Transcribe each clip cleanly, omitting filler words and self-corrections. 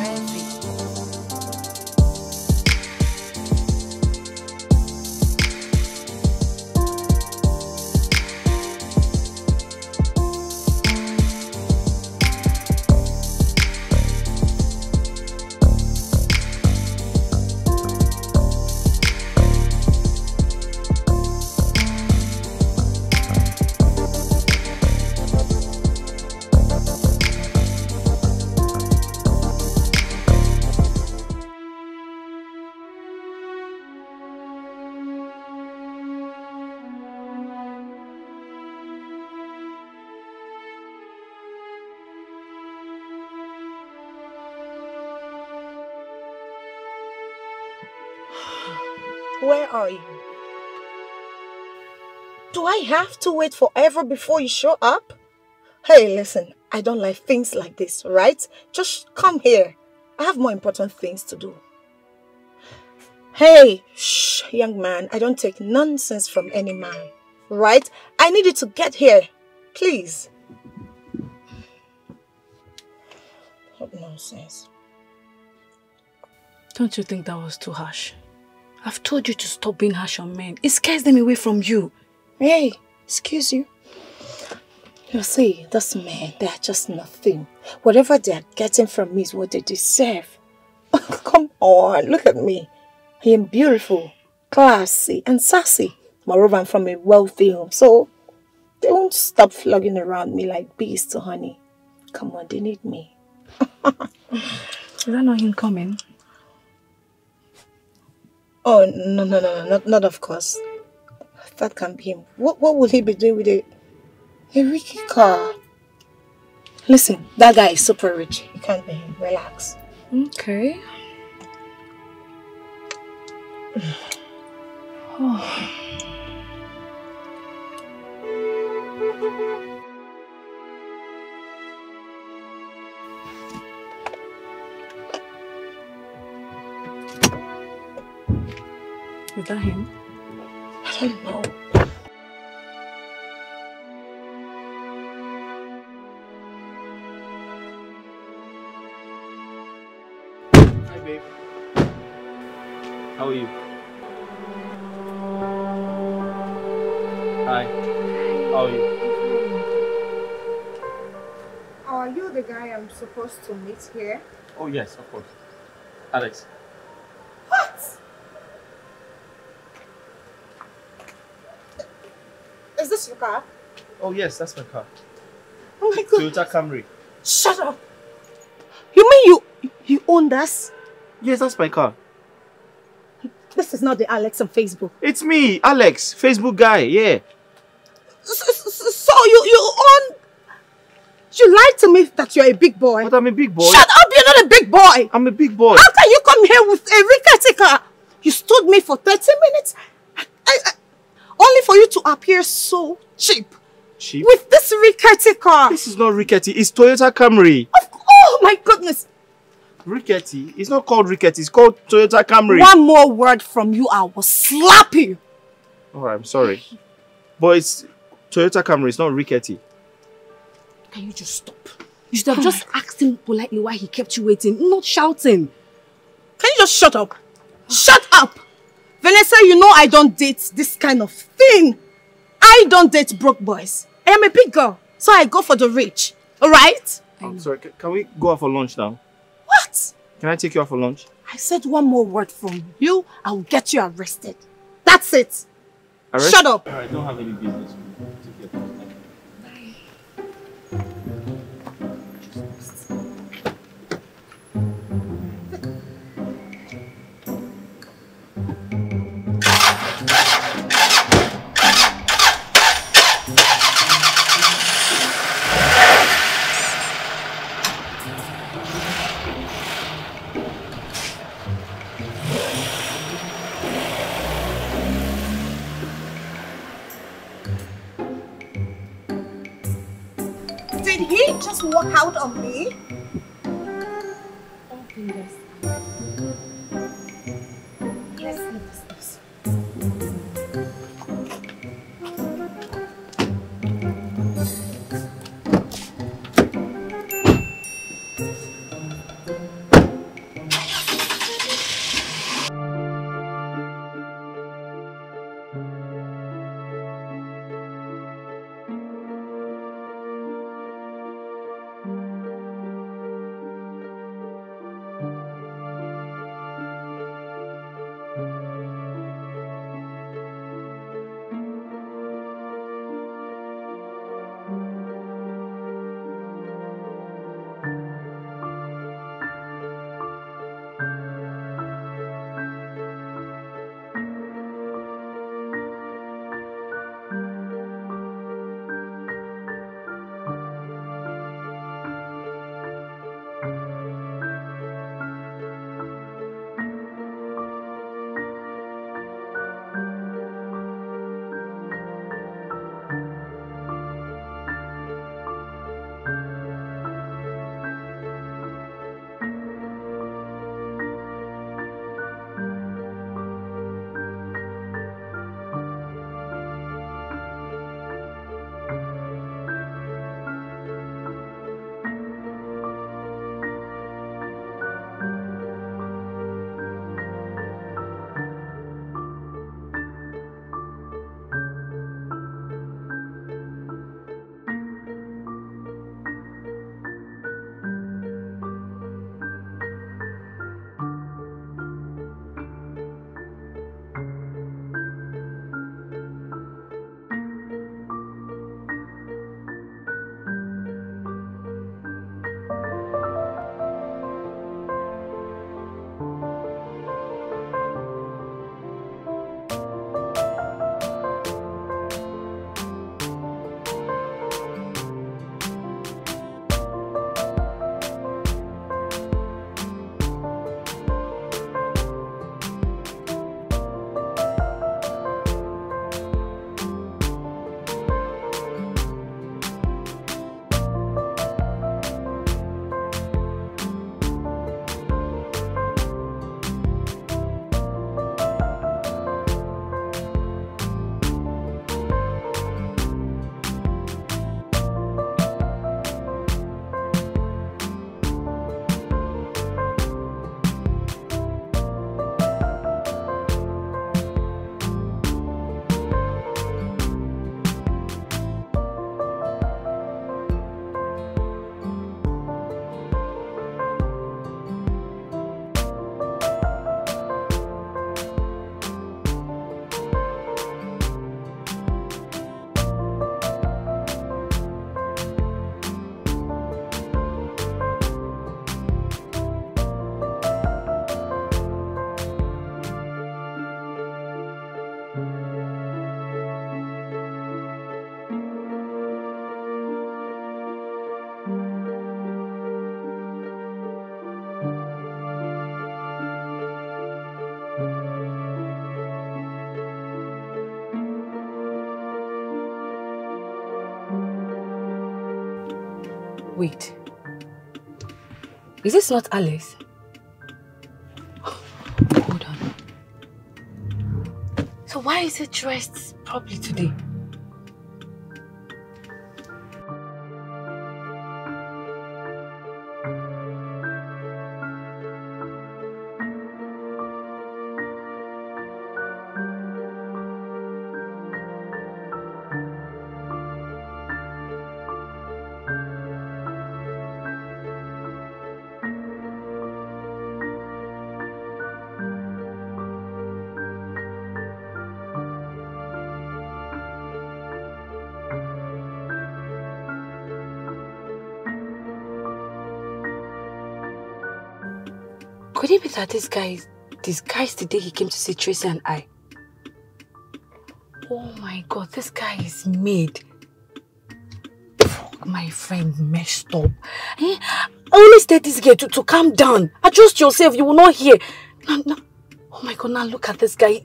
heavy. Where are you? Do I have to wait forever before you show up? Hey, listen, I don't like things like this, right? Just come here. I have more important things to do. Hey, shh, young man, I don't take nonsense from any man, right? I need you to get here, please. What nonsense. Don't you think that was too harsh? I've told you to stop being harsh on men. It scares them away from you. Hey, excuse you. You see, those men, they are just nothing. Whatever they are getting from me is what they deserve. Come on, look at me. I am beautiful, classy, and sassy. Moreover, I'm from a wealthy home, so they won't stop flogging around me like bees to honey. Come on, they need me. Is that not him coming? Oh, no, not of course. That can't be him. What would he be doing with a Ricky car? Listen, that guy is super rich. It can't be him. Relax. Okay. Oh. Is that him? I don't know. Hi, babe. How are you? Hi. How are you? Are you the guy I'm supposed to meet here? Oh, yes, of course. Alex. What? Is this your car? Oh, yes, that's my car. Oh my God. Toyota Camry. Shut up. You mean you own this? Yes, that's my car. This is not the Alex on Facebook. It's me, Alex, Facebook guy, yeah. So you own... You lied to me that you're a big boy. But I'm a big boy. Shut up, you're not a big boy. I'm a big boy. How can you come here with a rickety car? You stood me for 30 minutes. Only for you to appear so cheap. Cheap? With this rickety car. This is not rickety, it's Toyota Camry. Oh my goodness. Rickety? It's not called rickety, it's called Toyota Camry. One more word from you, I will slap you. Alright, I'm sorry. But it's Toyota Camry, it's not rickety. Can you just stop? You should have just asked him politely why he kept you waiting, not shouting. Can you just shut up? Shut up! Vanessa, you know I don't date this kind of thing. I don't date broke boys. I am a big girl, so I go for the rich. Alright? I'm sorry, can we go out for lunch now? What? Can I take you out for lunch? I said one more word from you, I will get you arrested. That's it. Arrest? Shut up. I don't have any business. Take care. Did he just walk out on me? Let's leave this place. Wait. Is this not Alice? Hold on. So why is it dressed properly today? Could it be that this guy is disguised the day he came to see Tracy and I? Oh my God, this guy is made. Fuck, my friend messed up. I only stayed this girl to calm down. Adjust yourself, you will not hear. No. Oh my God, now look at this guy.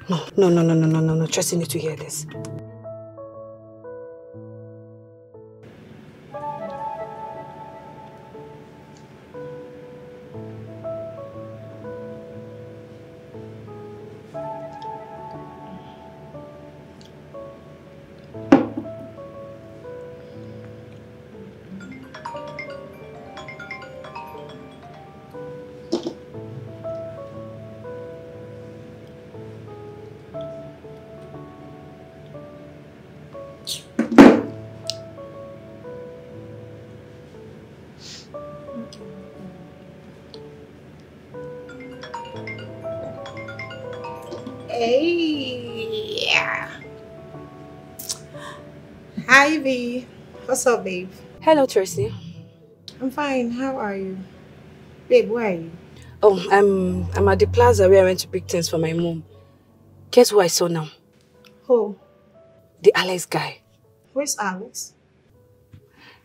No. Tracy need to hear this. Hey, yeah. Hi, V. What's up, babe? Hello, Tracy. I'm fine. How are you? Babe, where are you? Oh, I'm at the plaza where I went to pick things for my mom. Guess who I saw now? Who? The Alex guy. Where's Alex?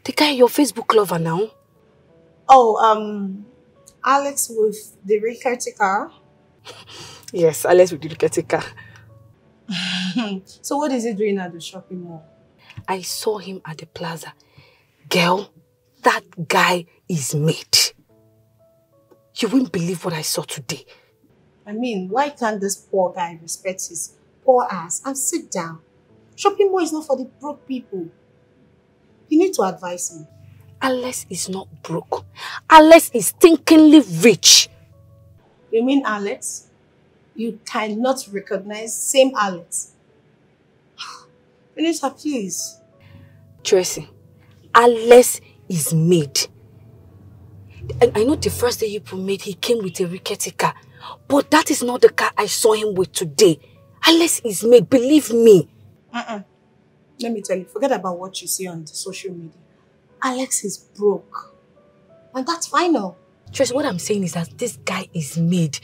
The guy, your Facebook lover now. Oh, Alex with the Ricardo car? Yes, Alex with the Ricardo car. So what is he doing at the shopping mall? I saw him at the plaza. Girl, that guy is made. You won't believe what I saw today. I mean, why can't this poor guy respect his poor ass and sit down? Shopping mall is not for the broke people. You need to advise him. Alex is not broke. Alex is stinkingly rich. You mean Alex? You cannot recognize same Alex. Vanessa, please. Tracy, Alex is made. I know the first day you made, he came with a rickety car. But that is not the car I saw him with today. Alex is made, believe me. Let me tell you, forget about what you see on the social media. Alex is broke. And that's final. Tracy, what I'm saying is that this guy is made.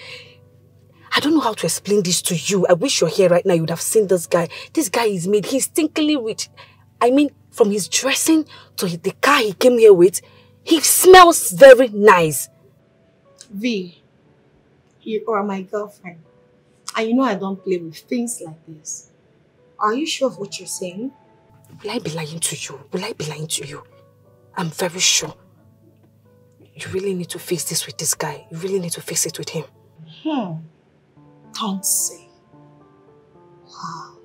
I don't know how to explain this to you. I wish you're here right now. You would have seen this guy. This guy is made. He's stinkingly rich. I mean, from his dressing to the car he came here with, he smells very nice. V, you are my girlfriend. And you know I don't play with things like this. Are you sure of what you're saying? Will I be lying to you? Will I be lying to you? I'm very sure. You really need to face this with this guy. You really need to face it with him. Don't say. Wow.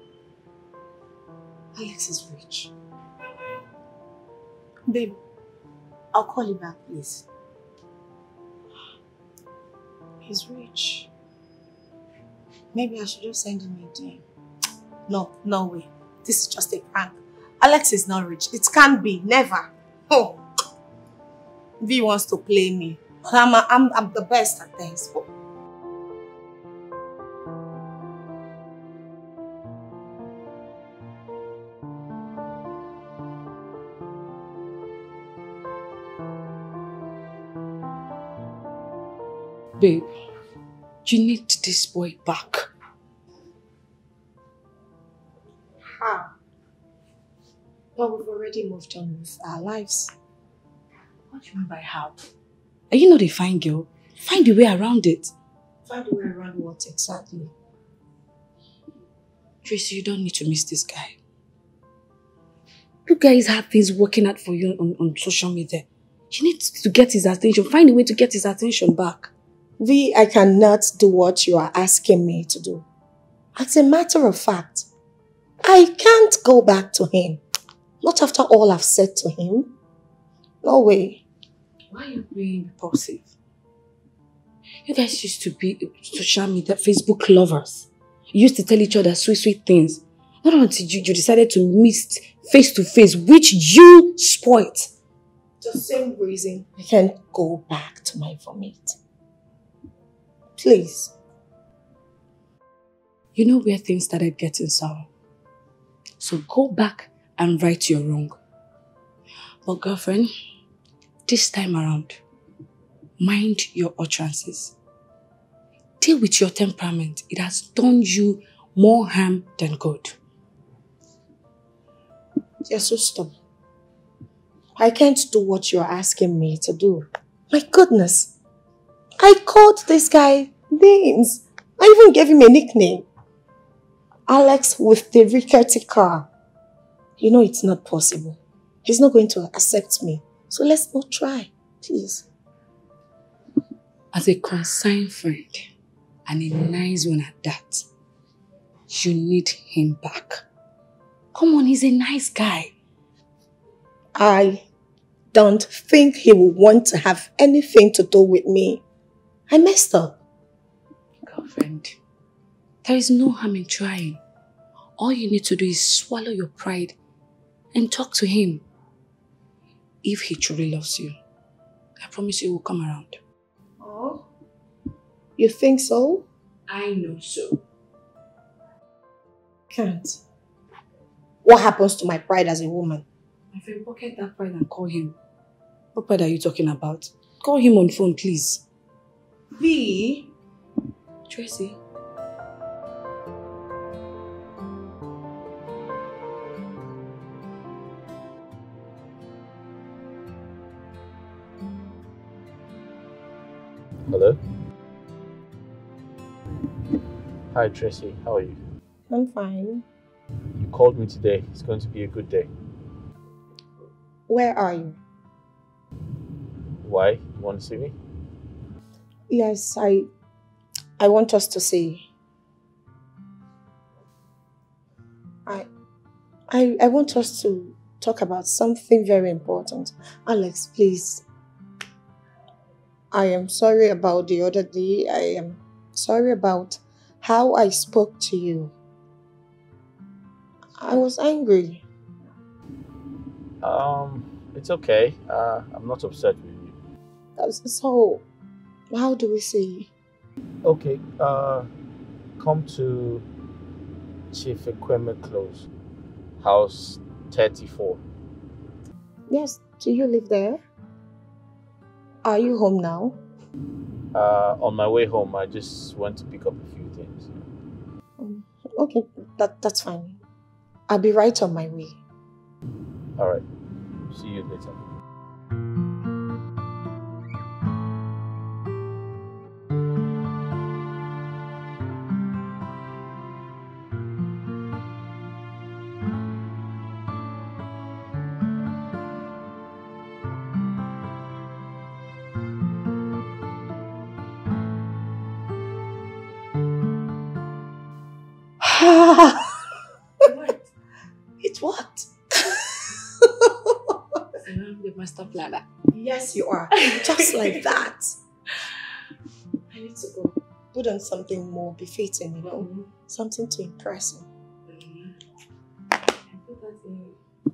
Alex is rich. Babe, I'll call you back, please. He's rich. Maybe I should just send him a DM. No way. This is just a prank. Alex is not rich. It can't be. Never. Oh. V wants to play me. I'm the best at this. Oh. Babe, you need this boy back. How? But we've already moved on with our lives. What do you mean by how? Are you not a fine girl? Find a way around it. Find a way around what exactly? Tracy, you don't need to miss this guy. You guys have things working out for you on social media. You need to get his attention. Find a way to get his attention back. V, I cannot do what you are asking me to do. As a matter of fact, I can't go back to him. Not after all I've said to him. No way. Why are you being impulsive? You guys used to be social media, Facebook lovers. You used to tell each other sweet, sweet things. Not until you decided to meet face to face, which you spoiled. The same reason I can't go back to my vomit. Please. You know where things started getting sour. So go back and right your wrong. But girlfriend, this time around, mind your utterances. Deal with your temperament. It has done you more harm than good. You're so stubborn. I can't do what you're asking me to do. My goodness. I called this guy names. I even gave him a nickname. Alex with the rickety car. You know it's not possible. He's not going to accept me. So let's not try, please. As a concerned friend, and a nice one at that, you need him back. Come on, he's a nice guy. I don't think he will want to have anything to do with me. I messed up. Girlfriend, there is no harm in trying. All you need to do is swallow your pride and talk to him. If he truly loves you, I promise you he will come around. Oh, you think so? I know so. Can't. What happens to my pride as a woman? My friend, pocket that pride and call him. What pride are you talking about? Call him on phone, please. V. Tracy. Hello? Hi Tracy, how are you? I'm fine. You called me today. It's going to be a good day. Where are you? Why? You want to see me? Yes, I want us to see. I want us to talk about something very important. Alex, please. I am sorry about the other day. I am sorry about how I spoke to you. I was angry. It's okay. I'm not upset with you. So, how do we see? Okay, come to Chief Equipment Close, house 34. Yes, do you live there? Are you home now? On my way home, I just went to pick up a few things. Okay, that's fine. I'll be right on my way. Alright, see you later. What? It worked. I'm the master planner. Yes, you are. Just like that. I need to go. Put on something more befitting, you know? Something to impress him. And put that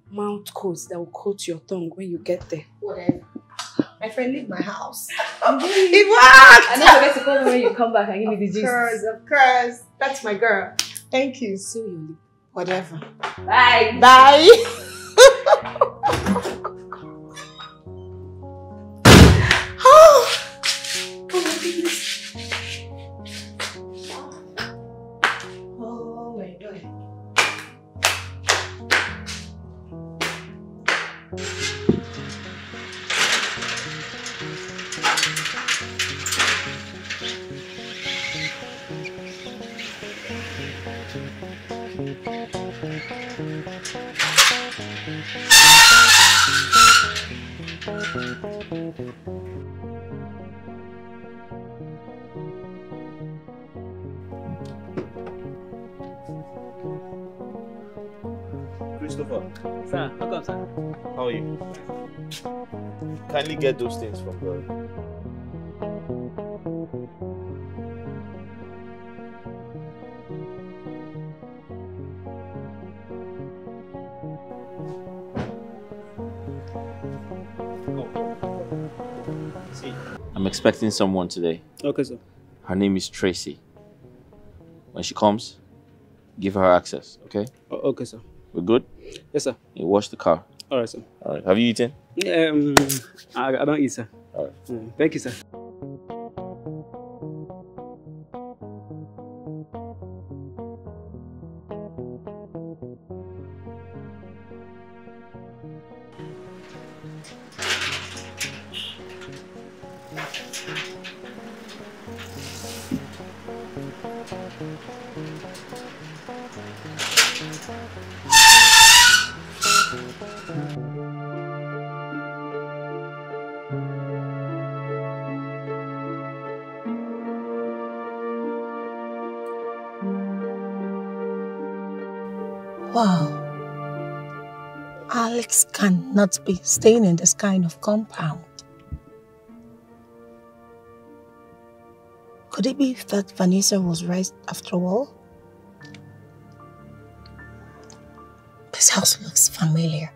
mouth coat that will coat your tongue when you get there. Whatever. My friend, leave my house. I'm doing it. It worked! And don't forget to call me when you come back and give me the gist. Of course. That's my girl. Thank you. See you. Whatever. Bye. Bye. Oh my God. Christopher. Sir, how come, sir? How are you? Kindly get those things from her. See, I'm expecting someone today. Okay, sir. Her name is Tracy. When she comes, give her access, okay? Okay, sir. We're good? Yes, sir. You wash the car. All right, sir. All right. Have you eaten? I don't eat, sir. All right. Thank you, sir. Wow. Alex cannot be staying in this kind of compound. Could it be that Vanessa was right after all? This house looks familiar.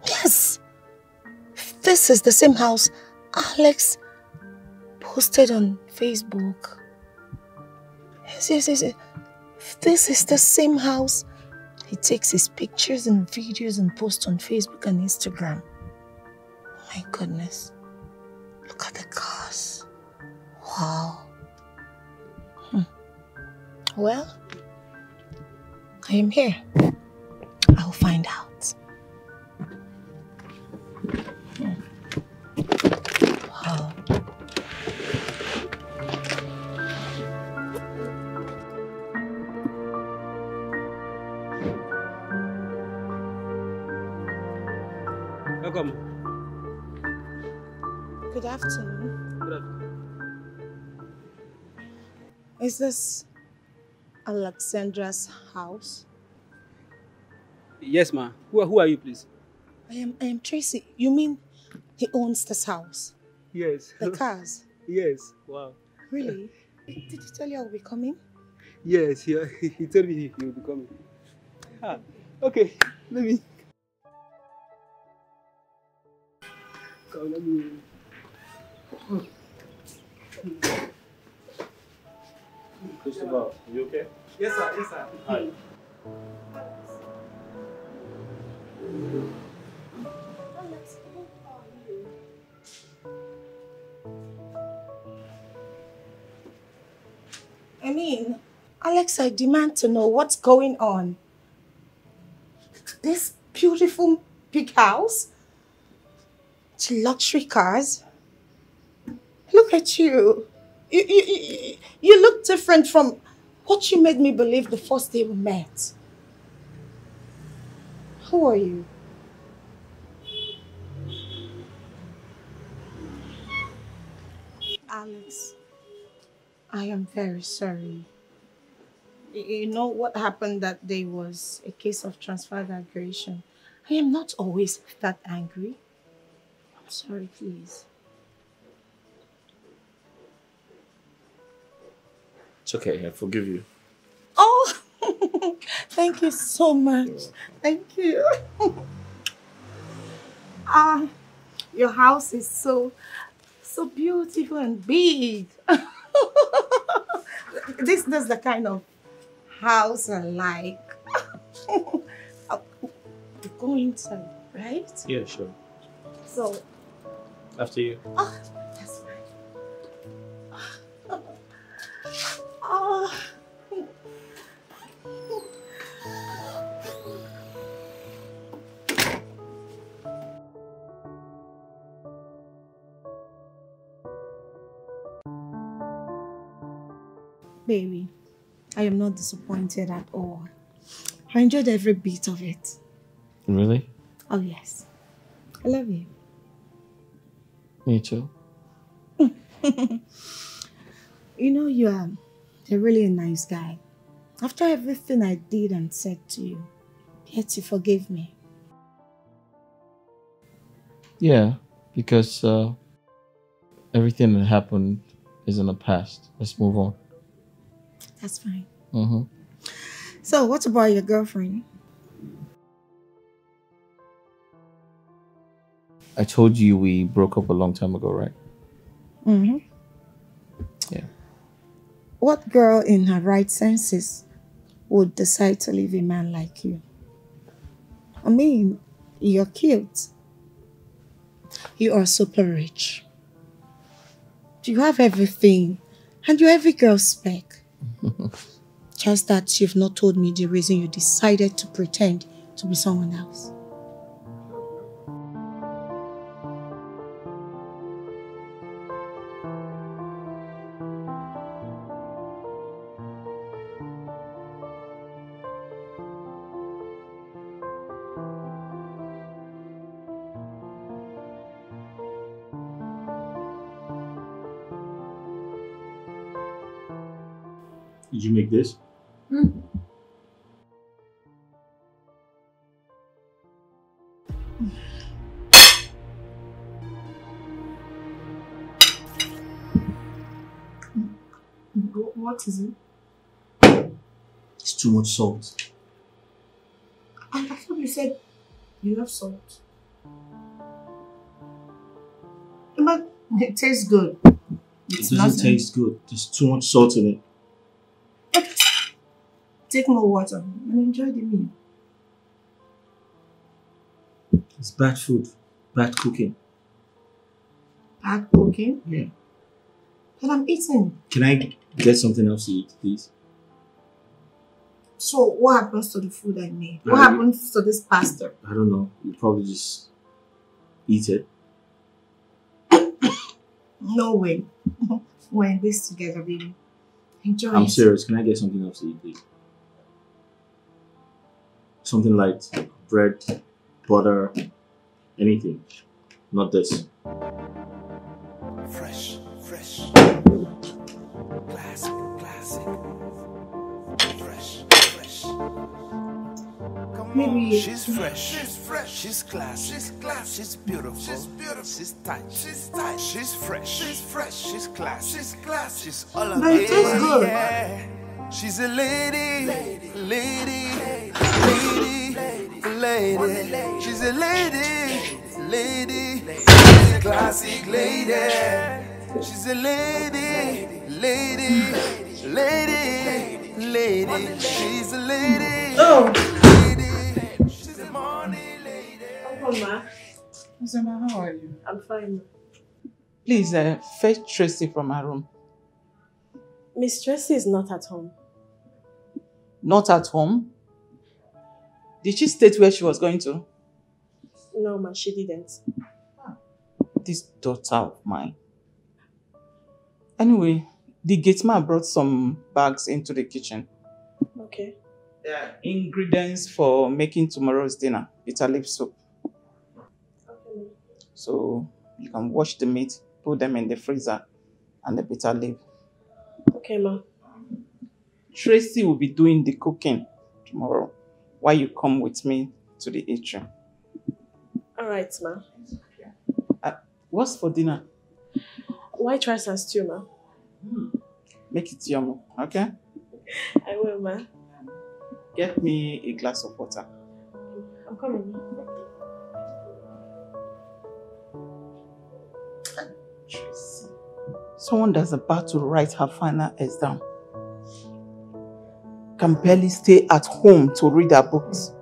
Yes! This is the same house Alex posted on Facebook. Yes. This is the same house he takes his pictures and videos and posts on Facebook and Instagram. My goodness. Look at the cars. Wow. Well, I am here. I'll find out. Wow. Welcome. Good afternoon. Good afternoon. Is this Alexandra's house? Yes, ma. Who are you, please? I am Tracy. You mean he owns this house? Yes. The cars? Yes. Wow. Really? Did he tell you I'll be coming? Yes, he told me he will be coming. Ah, okay. Let me. Come, let me. Christopher, are you okay? Yes, sir. Yes, sir. Hi. I mean, Alex, I demand to know what's going on. This beautiful big house, luxury cars. Look at you. You look different from what you made me believe the first day we met. Who are you? Alex, I am very sorry. You know what happened that day was a case of transferred aggression. I am not always that angry. I'm sorry, please. It's okay. I forgive you. Oh, thank you so much. Thank you. Your house is so beautiful and big. This is the kind of house I like. I'll go inside, right? Yeah, sure. So, After you. oh, that's fine. Oh. Baby, I am not disappointed at all. I enjoyed every bit of it. Really? Oh, yes. I love you. Me too. You know, you're really a nice guy. After everything I did and said to you, yet you forgave me. Yeah, because everything that happened is in the past. Let's move on. That's fine. Mm-hmm. So, what about your girlfriend? I told you we broke up a long time ago, right? Mm-hmm. Yeah. What girl in her right senses would decide to leave a man like you? I mean, you're cute. You are super rich. You have everything. And you're every girl's spec. Just that you've not told me the reason you decided to pretend to be someone else. Did you make this? What is it? It's too much salt. I thought you said you love salt. But it tastes good. It doesn't taste good. There's too much salt in it. Take more water and enjoy the meal. It's bad food. Bad cooking. Bad cooking? Yeah. But I'm eating. Can I get something else to eat, please? So what happens to the food I made? What happens to this pasta? I don't know. You probably just eat it. No way. We're in this together, baby. Enjoy I'm it. serious. Can I get something else to eat, please? Something like bread, butter, anything. Not this. Fresh. Classic. Fresh. Come Maybe on, she's fresh. She's classy. She's beautiful. She's tight. She's fresh. She's classy. She's all of But it tastes good. Yeah. She's a lady. She's a lady. She's a classic lady. She's a lady. She's a lady. Oh. She's a money lady. Come on, ma. Zema, how are you? I'm fine. Please fetch Tracy from her room. Miss Tracy is not at home. Not at home? Did she state where she was going to? No, ma, she didn't. This daughter of mine. Anyway, the gate man brought some bags into the kitchen. Okay. They are ingredients for making tomorrow's dinner. Bitter leaf soup. Okay. So you can wash the meat, put them in the freezer, and the bitter leaf. Okay, ma. Tracy will be doing the cooking tomorrow while you come with me to the atrium. Alright, ma. What's for dinner? White rice and stew, ma. Make it yummy, okay? I will, ma. Get me a glass of water. I'm coming. Tracy. Someone that's about to write her final exam can barely stay at home to read her books.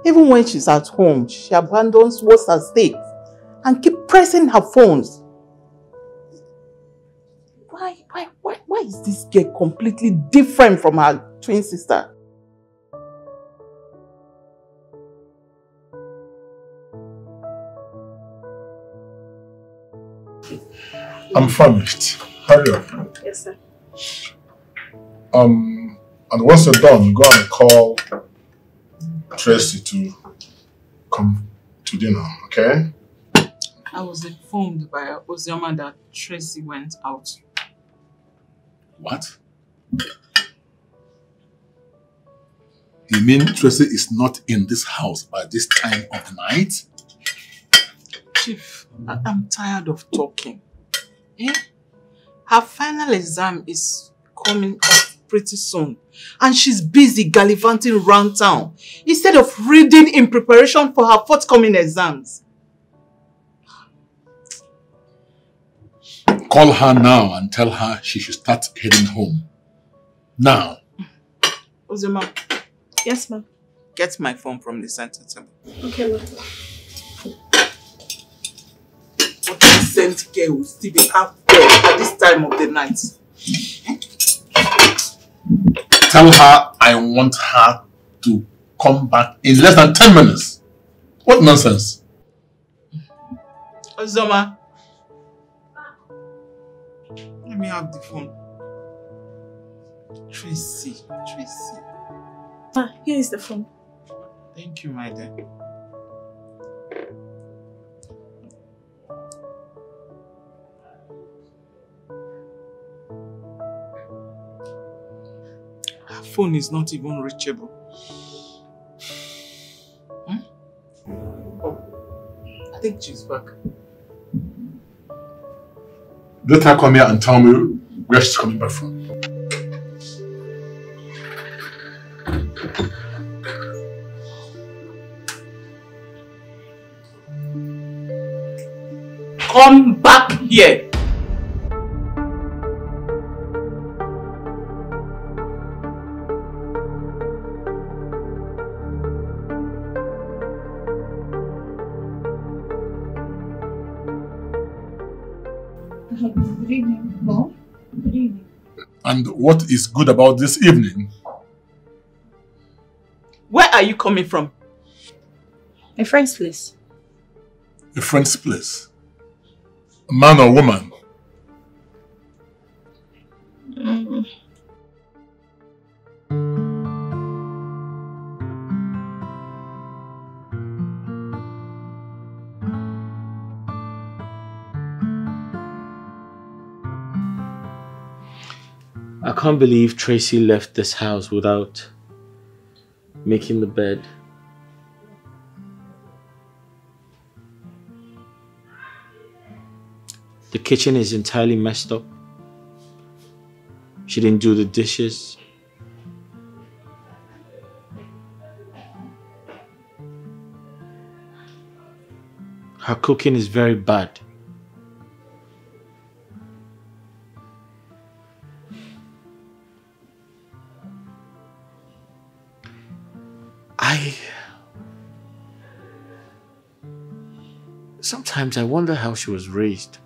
Even when she's at home, she abandons what's at stake and keep pressing her phones. Why is this girl completely different from her twin sister? I'm famished. Hurry up. Yes, sir. And once you're done, go and call Tracy to come to dinner, okay? I was informed by Ozioma that Tracy went out. What? You mean Tracy is not in this house by this time of the night? Chief, I'm tired of talking. Eh? Her final exam is coming up pretty soon. And she's busy gallivanting around town instead of reading in preparation for her forthcoming exams. Call her now and tell her she should start heading home. Now. Ozioma. Yes, ma'am. Get my phone from the center table. Okay, ma'am. What decent girl will still be out there at this time of the night? Tell her I want her to come back in less than 10 minutes. What nonsense? Ozioma. Let me have the phone. Tracy. Ah, here is the phone. Thank you, my dear. Her phone is not even reachable. Oh, I think she's back. Let her come here and tell me where she's coming back from. Come back here. Good evening, Mom. Good evening. And what is good about this evening? Where are you coming from? A friend's place. A friend's place? A man or woman? I can't believe Tracy left this house without making the bed. The kitchen is entirely messed up. She didn't do the dishes. Her cooking is very bad. Sometimes I wonder how she was raised.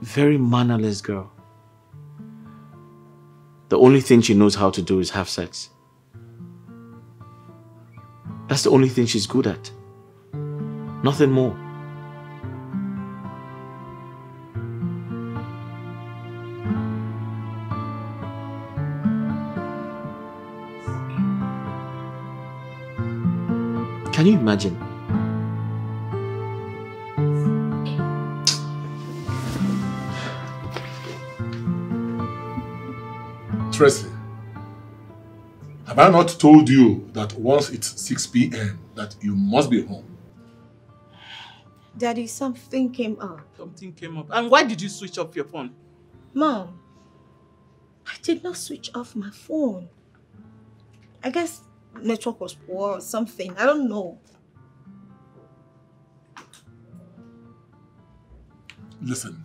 Very mannerless girl. The only thing she knows how to do is have sex. That's the only thing she's good at. Nothing more. Can you imagine? Tracy, have I not told you that once it's 6 p.m. that you must be home? Daddy, something came up. Something came up. And why did you switch off your phone? Mom, I did not switch off my phone. I guess network was poor or something. I don't know. Listen,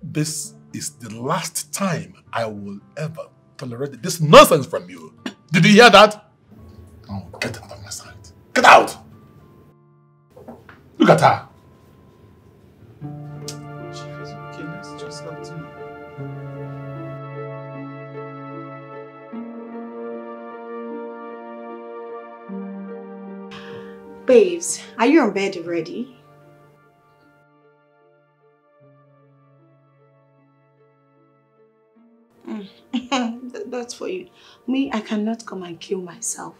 this is the last time I will ever tolerate this nonsense from you. Did you hear that? Oh, get out of my sight. Get out! Look at her. Okay, let's just have to. Babes, are you on bed already? That's for you. Me, I cannot come and kill myself.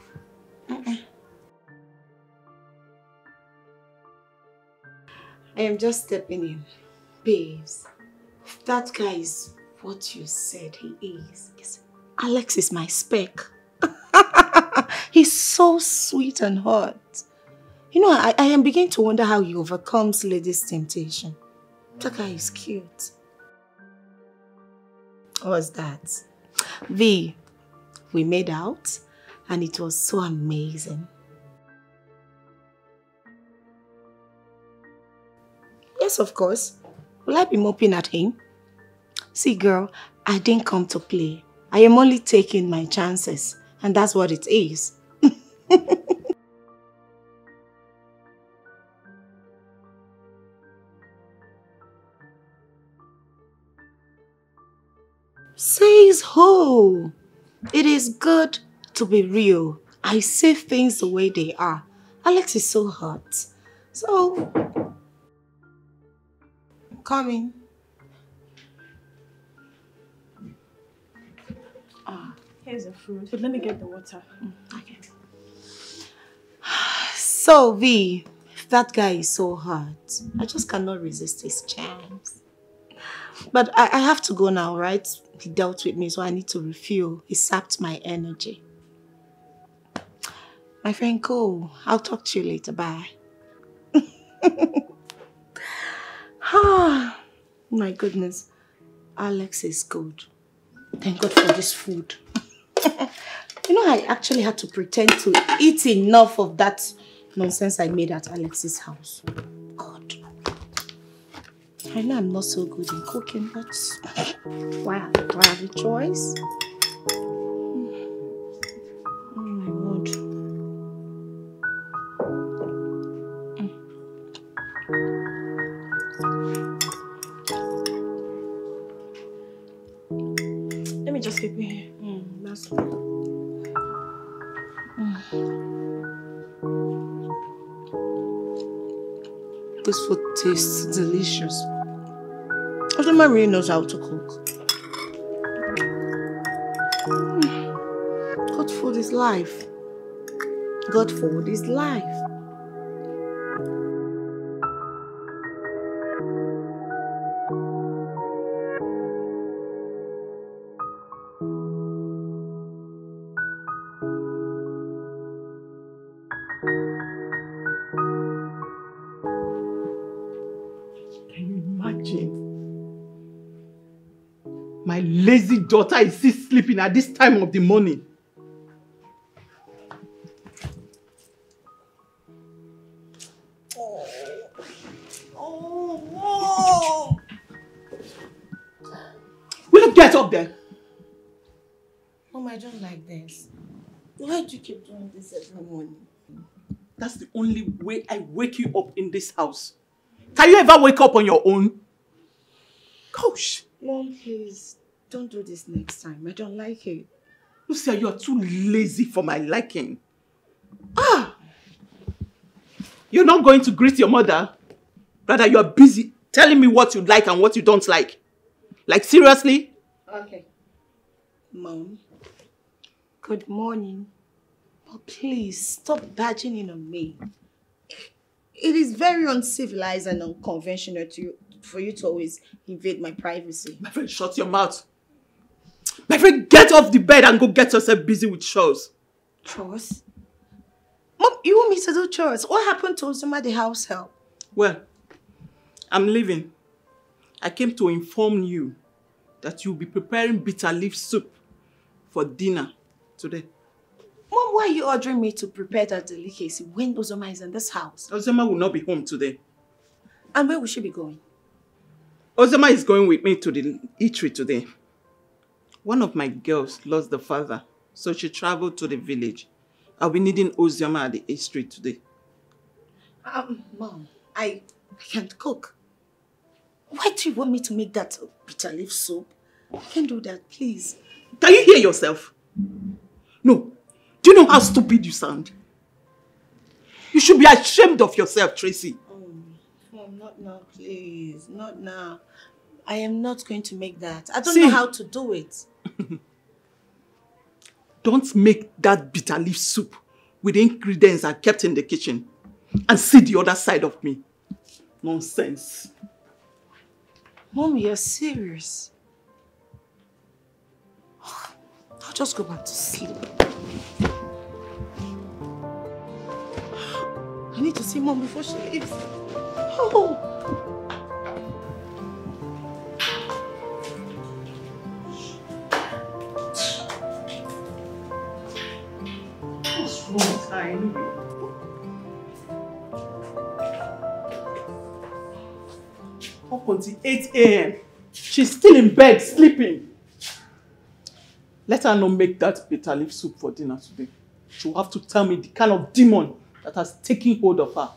I am just stepping in. Babes, that guy is what you said he is. Yes. Alex is my spec. He's so sweet and hot. You know, I am beginning to wonder how he overcomes ladies' temptation. That guy is cute. What's that? V, we made out and it was so amazing. Yes, of course. Will I be moping at him? See, girl, I didn't come to play. I am only taking my chances, and that's what it is. Says who? It is good to be real. I say things the way they are. Alex is so hot. So, I'm coming. Here's the food, but let me get the water. Okay. So, V, if that guy is so hot, I just cannot resist his charms. But I have to go now, right? He dealt with me, so I need to refuel. He sapped my energy. My friend, go. I'll talk to you later. Bye. Ah, my goodness. Alex is good. Thank God for this food. You know, I actually had to pretend to eat enough of that nonsense I made at Alex's house. God. I know I'm not so good in cooking, but wow, do I have a choice? Oh my word. Let me just keep it here. That's good. This food tastes delicious. Ozoma really knows how to cook. Good food is life. Good food is life. My lazy daughter is still sleeping at this time of the morning. Oh. Will you get up there? Mom, I don't like this. Why do you keep doing this every morning? That's the only way I wake you up in this house. Can you ever wake up on your own? Gosh. Mom, please, don't do this next time. I don't like it. Lucia, you are too lazy for my liking. You're not going to greet your mother? Rather, you are busy telling me what you like and what you don't like. Like, seriously? Okay. Mom, good morning. But please, stop badging in on me. It is very uncivilized and unconventional for you to always invade my privacy. My friend, shut your mouth. My friend, get off the bed and go get yourself busy with chores. Chores? Mom, you want me to do chores? What happened to Ozoma, the house help? Well, I'm leaving. I came to inform you that you'll be preparing bitter leaf soup for dinner today. Mom, why are you ordering me to prepare that delicacy when Ozoma is in this house? Ozoma will not be home today. And where will she be going? Ozoma is going with me to the eatery today. One of my girls lost the father, so she traveled to the village. I'll be needing Ozoma at the eatery today. Mom, I can't cook. Why do you want me to make that bitter leaf soup? I can't do that, please. Can you hear yourself? No. Do you know how stupid you sound? You should be ashamed of yourself, Tracy. Mom, not now, please. Not now. I am not going to make that. I don't know how to do it. Don't make that bitter leaf soup with the ingredients I kept in the kitchen and see the other side of me. Nonsense. Mom, you're serious? I'll just go back to sleep. I need to see Mom before she leaves. Oh! What's wrong with her anyway? Up until 8 a.m. She's still in bed, sleeping. Let her not make that bitter leaf soup for dinner today. She'll have to tell me the kind of demon that has taken hold of her.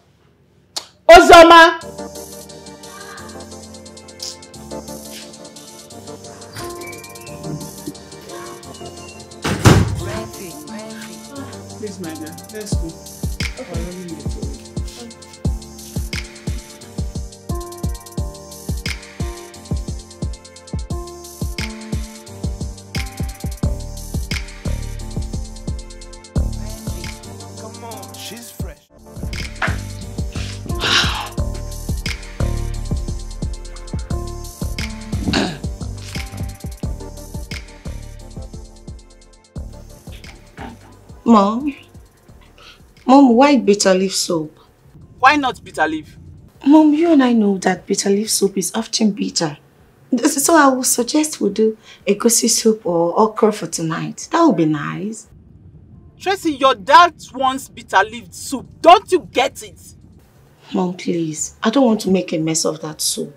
Ozoma! Please, my dear, let's go. Okay. She's fresh. Mom, why bitter leaf soup? Why not bitter leaf? Mom, you and I know that bitter leaf soup is often bitter. So I would suggest we do egusi soup or okra for tonight. That would be nice. Tracy, your dad wants bitter leaf soup. Don't you get it? Mom, please. I don't want to make a mess of that soup.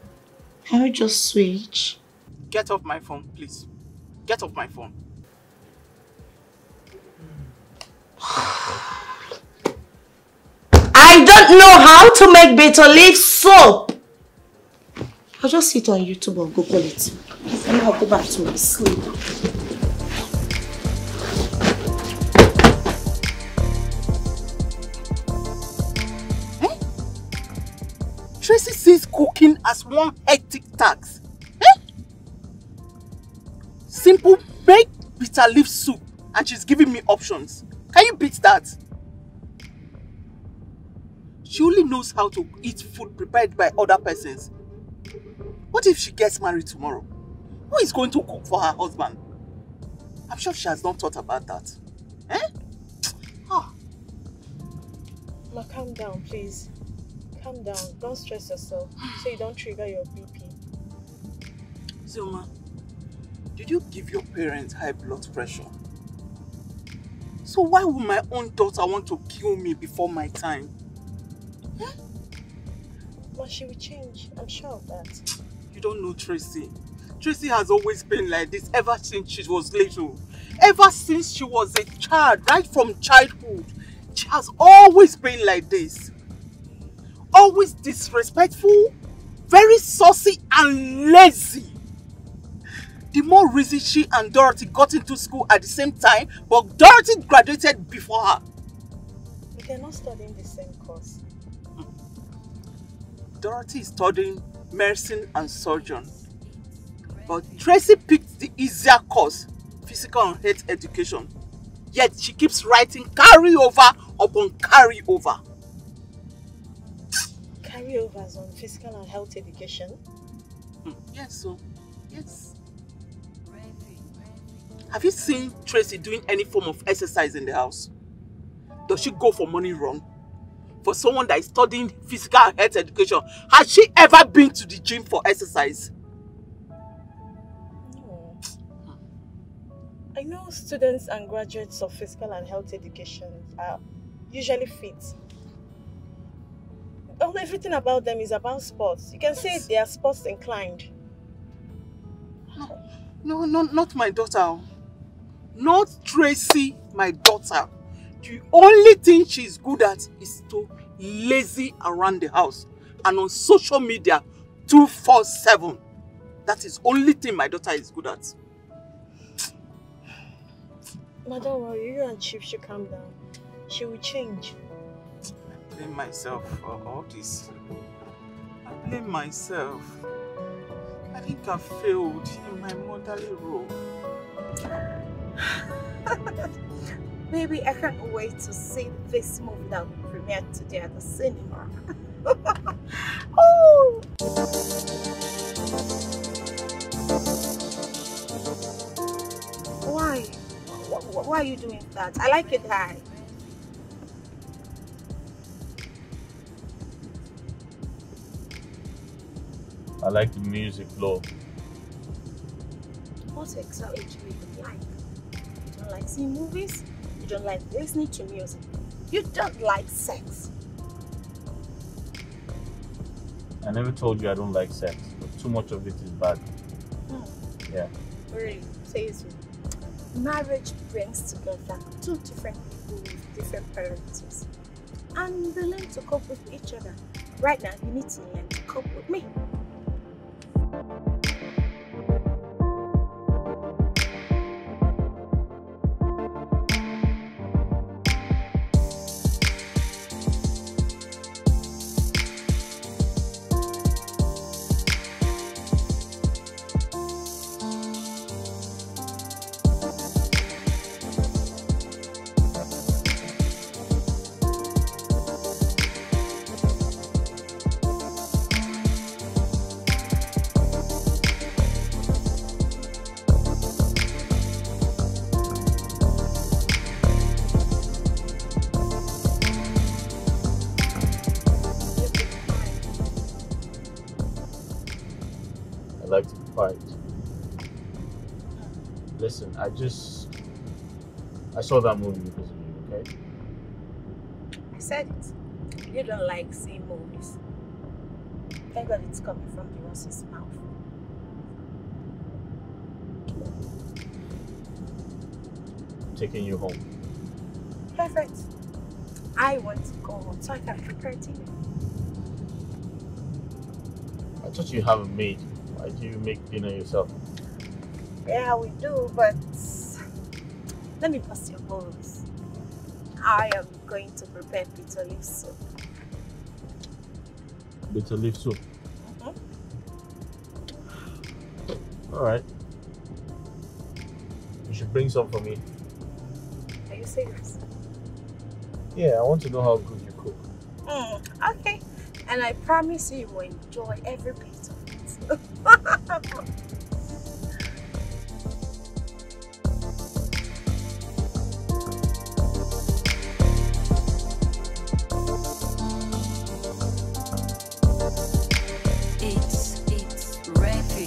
Can we just switch? Get off my phone, please. Get off my phone. I don't know how to make bitter leaf soup. I'll just sit on YouTube or Google it. And I'll go back to my sleep. Tracy sees cooking as one hectic task. Eh? Simple, make bitter leaf soup and she's giving me options. Can you beat that? She only knows how to eat food prepared by other persons. What if she gets married tomorrow? Who is going to cook for her husband? I'm sure she has not thought about that. Eh? Oh. Ma, calm down, please. Calm down. Don't stress yourself so you don't trigger your BP. Zoma, did you give your parents high blood pressure? So why would my own daughter want to kill me before my time? Huh? Ma, she will change. I'm sure of that. You don't know Tracy. Tracy has always been like this ever since she was little. Ever since she was a child, right from childhood. She has always been like this. Always disrespectful, very saucy and lazy. The more reason she and Dorothy got into school at the same time, but Dorothy graduated before her. But they're not studying the same course. Dorothy is studying medicine and surgeon. But Tracy picked the easier course, physical and health education. Yet she keeps writing carryover upon carryover. Carryovers on physical and health education? Yes, so, yes. Have you seen Tracy doing any form of exercise in the house? Does she go for morning run? For someone that is studying physical and health education, has she ever been to the gym for exercise? No. I know students and graduates of physical and health education are usually fit. Everything about them is about sports. You can say they are sports inclined. No, not my daughter. Not Tracy, my daughter. The only thing she's good at is to lazy around the house and on social media 247. That is the only thing my daughter is good at. Ma, don't worry, you and Chief should calm down. She will change. I blame myself for all this. I blame myself. I think I failed in my motherly role. Maybe I can't wait to see this movie that will premiere today at the cinema. Oh! Why? Why are you doing that? I like it high. I like the music low. What exactly do you like? You don't like seeing movies? You don't like listening to music? You don't like sex? I never told you I don't like sex, but too much of it is bad. Yeah. Really? Say it. Marriage brings together two different people with different priorities. And they learn to cope with each other. Right now, you need to learn to cope with me. Like to fight. Listen, I saw that movie because of you, okay? I said it. You don't like seeing movies. Thank God it's coming from the horse's mouth. I'm taking you home. Perfect. I want to go home so I can prepare dinner. I thought you have a maid. Why do you make dinner yourself? Yeah, we do, but let me bust your balls. I am going to prepare bitter leaf soup. Bitter leaf soup? Alright. You should bring some for me. Are you serious? Yeah, I want to know how good you cook. Okay. And I promise you will enjoy every bit of it. It's ready.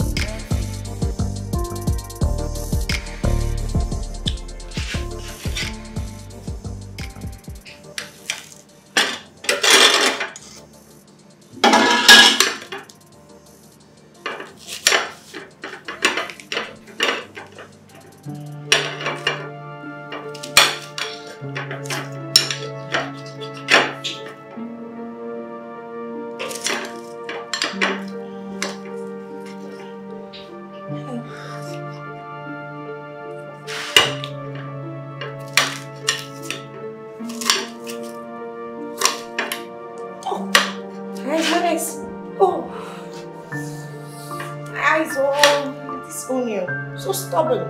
So stubborn.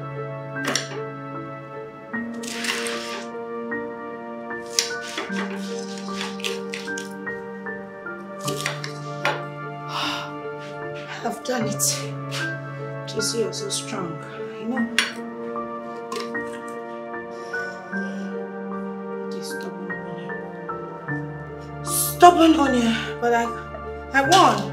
I've done it. You see, you're so strong. I know. It is stubborn on you. But I won.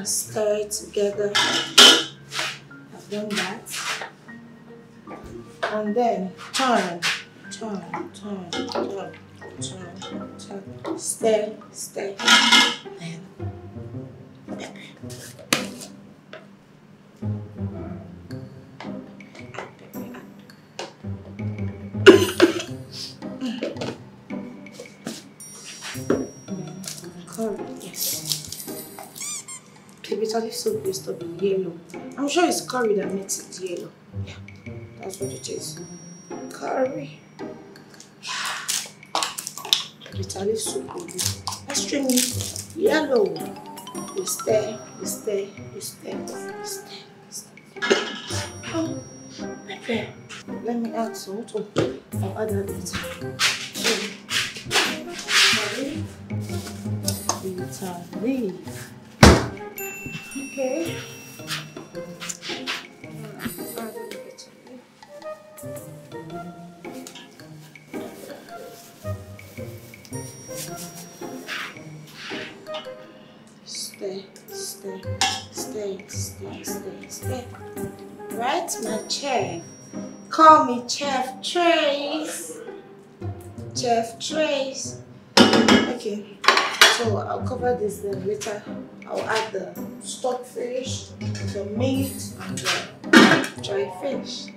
Stir it together. I've done that. And then turn. Stir. Then pepper. Curry, yes. The bitter leaf soup used to be yellow. I'm sure it's curry that makes it yellow. Yeah, that's what it is. Curry. The bitter leaf soup will be extremely yellow. You stir, you stir, you stir, you stir, you stir. Oh, pepper. Let me add salt. Oh, I'll add that later. Bitter leaf. Okay. Stay, stay, stay, stay, stay, stay. Right, my chef. Call me Chef Trace. Chef Trace. Okay. So I'll cover this then later. I'll add the stockfish, the meat, and the dry fish.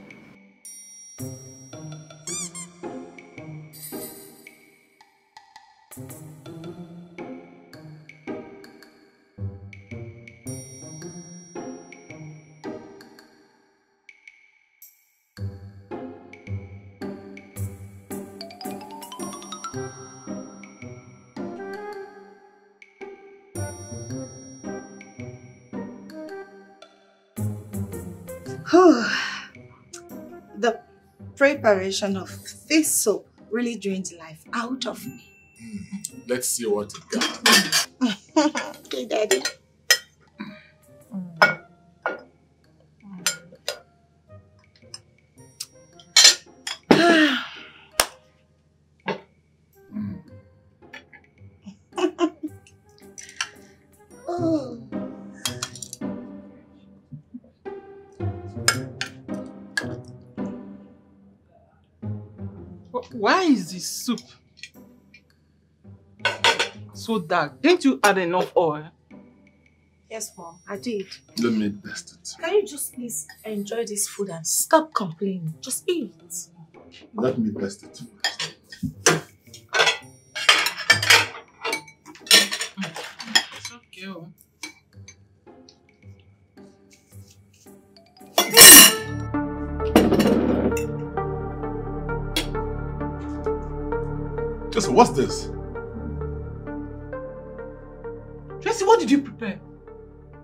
The preparation of this soup really drains life out of me. Let's see what it got. Okay, Daddy. Oh. Why is this soup so dark? Didn't you add enough oil? Yes, Mom, I did. Let me test it. Can you just please enjoy this food and stop complaining? Just eat. Let me test it first. It's okay. Oh. Just what's this? Tracy, what did you prepare?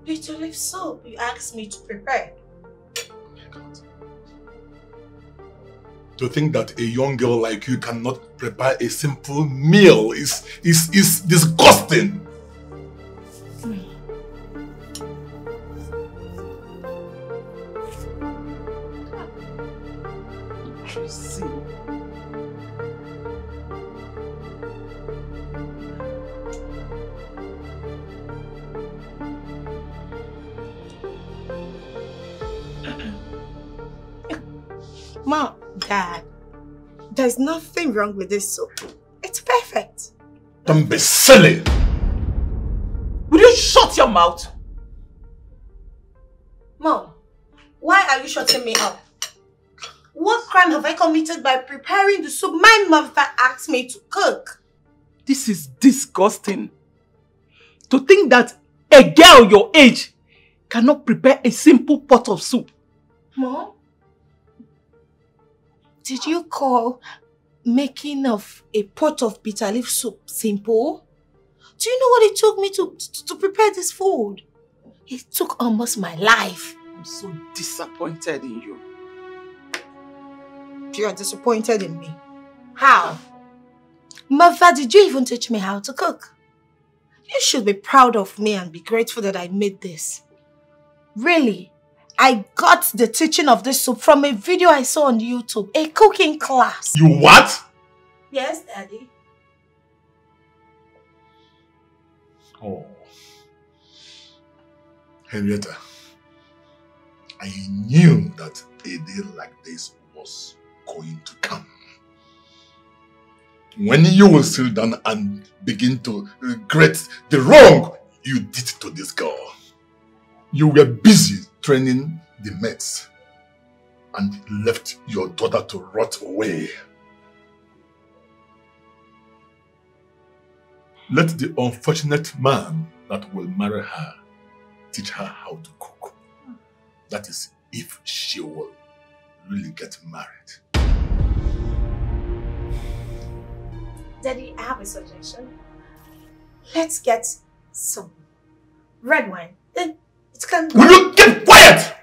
Bitter leaf soup you asked me to prepare. Oh my God. To think that a young girl like you cannot prepare a simple meal is disgusting. Tracy. Mom, Dad, there's nothing wrong with this soup. It's perfect. Don't be silly. Will you shut your mouth? Mom, why are you shutting me up? What crime have I committed by preparing the soup my mother asked me to cook? This is disgusting. To think that a girl your age cannot prepare a simple pot of soup. Mom? Did you call making of a pot of bitter leaf soup simple? Do you know what it took me to prepare this food? It took almost my life. I'm so disappointed in you. You are disappointed in me. How? Mother, did you even teach me how to cook? You should be proud of me and be grateful that I made this. Really? I got the teaching of this soup from a video I saw on YouTube, a cooking class. You what? Yes, Daddy. Oh. Henrietta, I knew that a day like this was going to come. When you will sit down and begin to regret the wrong you did to this girl. You were busy training the mates and left your daughter to rot away. Let the unfortunate man that will marry her teach her how to cook. That is, if she will really get married. Daddy, I have a suggestion. Let's get some red wine. Then it can go. Will you keep quiet?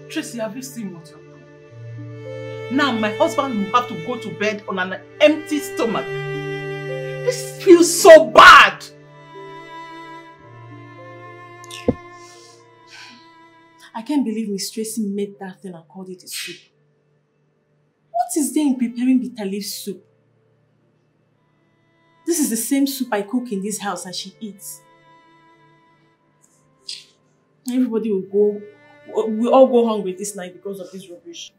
Tracy, have you seen what you're doing? Now my husband will have to go to bed on an empty stomach. This feels so bad. I can't believe Miss Tracy made that thing and called it a soup. What is there in preparing bitter leaf soup? This is the same soup I cook in this house and she eats. Everybody we'll all go hungry this night because of this rubbish.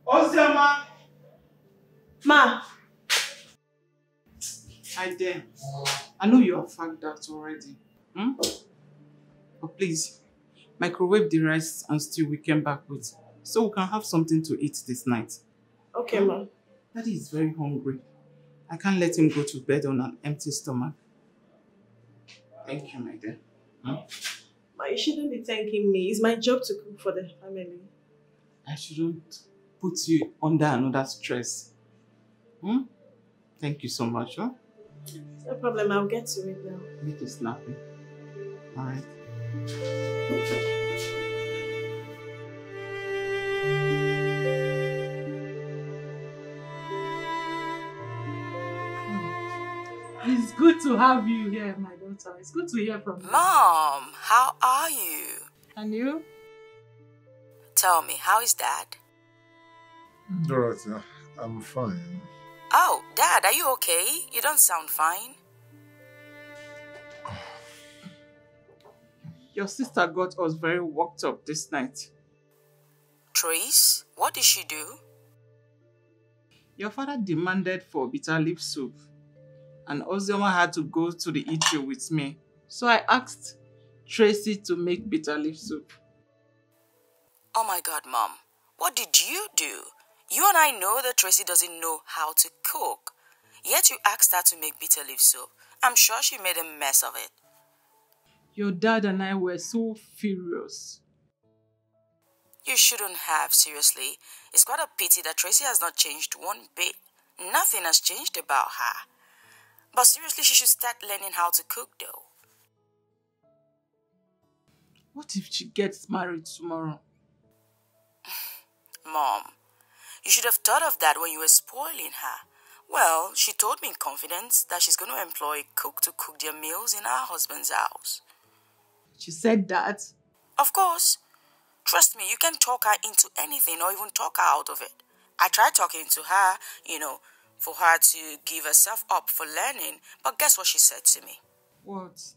Oziama! Ma! Hi there. I know you have fagged out already. But please, microwave the rice and stew we came back with so we can have something to eat this night. Okay, ma. Daddy is very hungry. I can't let him go to bed on an empty stomach. Thank you, my dear. Ma, you shouldn't be thanking me. It's my job to cook for the family. I shouldn't put you under another stress. Thank you so much. Huh? No problem, I'll get to it now. Make it snappy. Alright. It's good to have you here, my daughter. It's good to hear from you. Mom, how are you? And you? Tell me, how is Dad? Dorothy, I'm fine. Oh, Dad, are you okay? You don't sound fine. Your sister got us very worked up this night. Trace, what did she do? Your father demanded for bitter leaf soup, and Ozioma had to go to the eatery with me. So I asked Tracy to make bitter leaf soup. Oh my God, Mom. What did you do? You and I know that Tracy doesn't know how to cook. Yet you asked her to make bitter leaf soup. I'm sure she made a mess of it. Your dad and I were so furious. You shouldn't have, seriously. It's quite a pity that Tracy has not changed one bit. Nothing has changed about her. But seriously, she should start learning how to cook though. What if she gets married tomorrow? Mom, you should have thought of that when you were spoiling her. Well, she told me in confidence that she's going to employ a cook to cook their meals in her husband's house. She said that? Of course. Trust me, you can talk her into anything or even talk her out of it. I tried talking to her, for her to give herself up for learning, but guess what she said to me? What?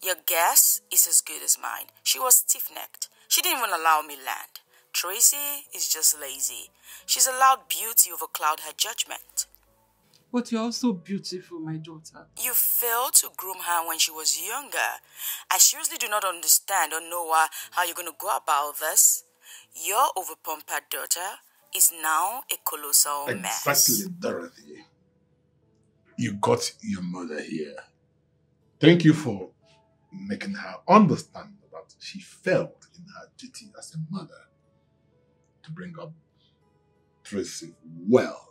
Your guess is as good as mine. She was stiff-necked. She didn't even allow me land. Tracy is just lazy. She's allowed beauty overcloud her judgment. But you're also beautiful, my daughter. You failed to groom her when she was younger. I seriously do not understand or know how you're going to go about this. Your overpampered daughter is now a colossal mess. Exactly, Dorothy. You got your mother here. Thank you for making her understand that she failed in her duty as a mother to bring up Tracy well.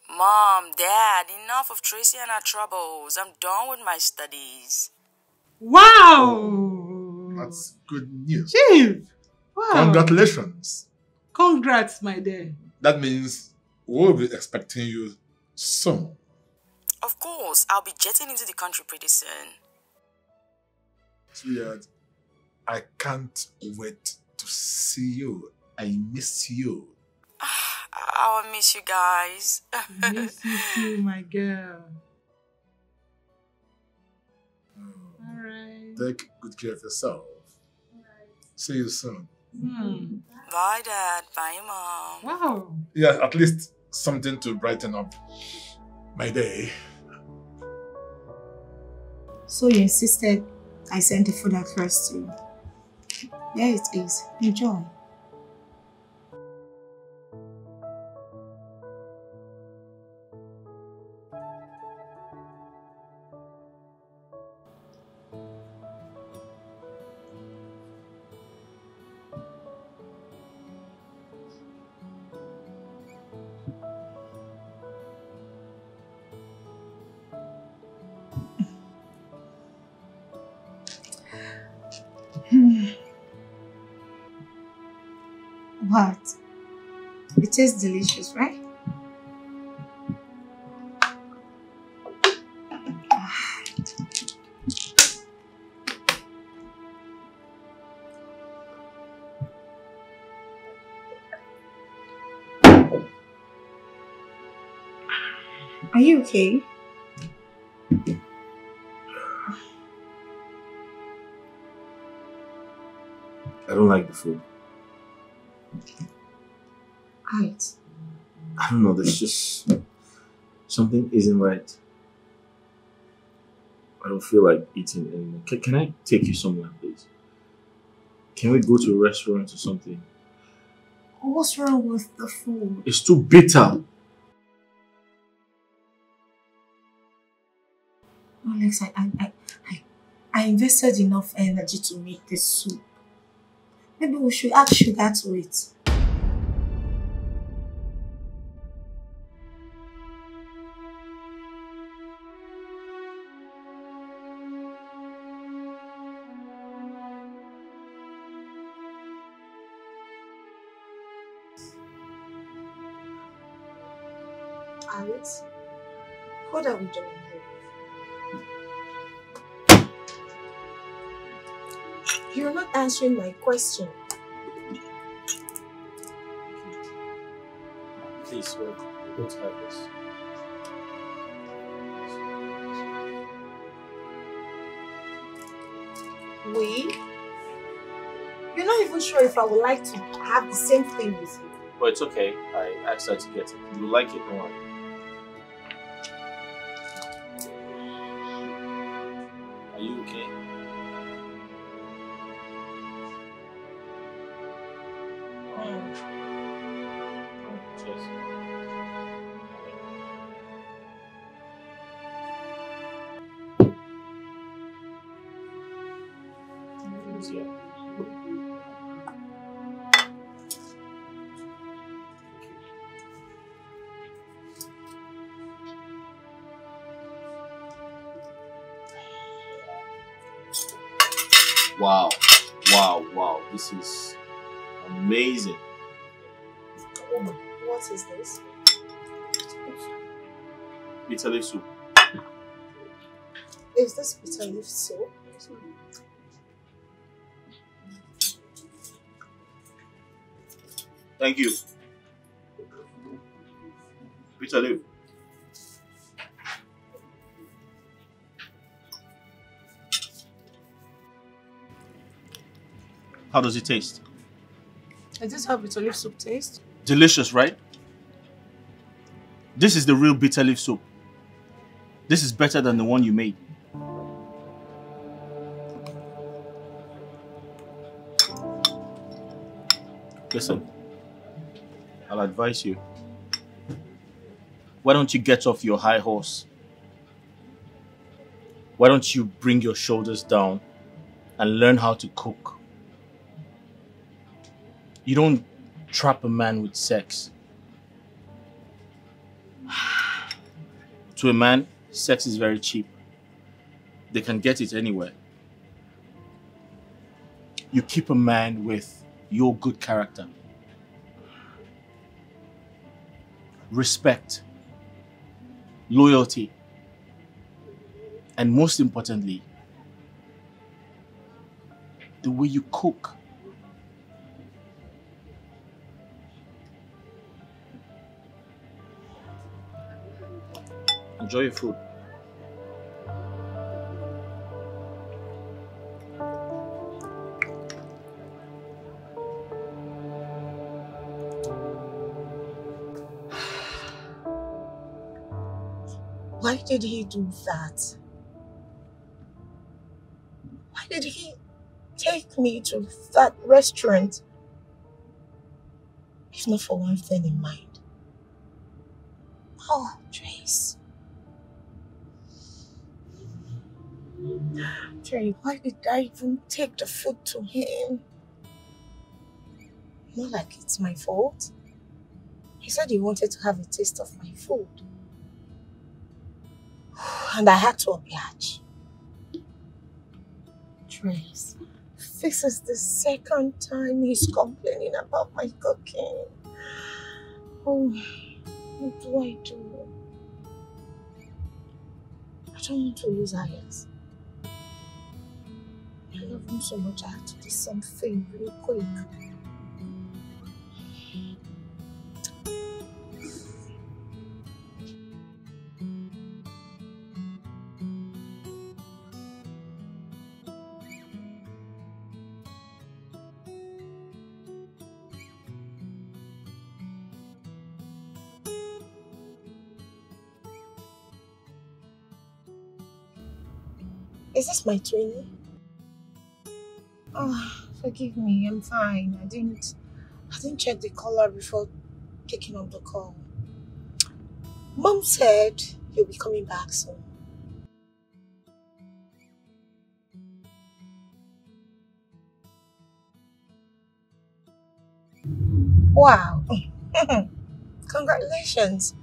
Mom, Dad, enough of Tracy and her troubles. I'm done with my studies. Wow! That's good news. Chief! Wow! Congratulations. Congrats, my dear. That means we'll be expecting you soon. Of course, I'll be jetting into the country pretty soon. Sweetheart, I can't wait to see you. I miss you. I'll miss you guys. Miss you too, my girl. Alright. Take good care of yourself. See you soon. Bye, Dad. Bye, Mom. Wow. Yeah, at least something to brighten up my day. So you insisted I sent the food across to you. There it is. Enjoy. What? It tastes delicious, right? Are you okay? I don't like the food. Right. I don't know, there's just something isn't right. I don't feel like eating anymore. Can I take you somewhere, please? Can we go to a restaurant or something? What's wrong with the food? It's too bitter. Alex, I invested enough energy to make this soup. Maybe we should add sugar to it. Alex, what are we doing here? You're not answering my question. Please, we're going to have this. We? You're not even sure if I would like to have the same thing with you. But it's okay. I asked her to get it. You like it, don't worry. Are you okay? Cheers. Yeah. Wow, wow, wow, this is amazing. What is this? Bitter leaf soup. Is this bitter leaf soup? Thank you. Bitter leaf. How does it taste? Is this how bitter leaf soup tastes? Delicious, right? This is the real bitter leaf soup. This is better than the one you made. Listen, I'll advise you. Why don't you get off your high horse? Why don't you bring your shoulders down and learn how to cook? You don't trap a man with sex. To a man, sex is very cheap. They can get it anywhere. You keep a man with your good character, respect, loyalty, and most importantly, the way you cook. Enjoy your food. Why did he do that? Why did he take me to that restaurant? If not for one thing in mind. Oh, Trace. Trace, why did I even take the food to him? Not like it's my fault. He said he wanted to have a taste of my food. And I had to oblige. Trace, this is the second time he's complaining about my cooking. Oh, what do I do? I don't want to lose Alex. I love him so much I had to do something real quick. Is this my twinnie? Oh, forgive me, I'm fine. I didn't check the color before picking up the call. Mom said you'll be coming back soon. Wow. Congratulations.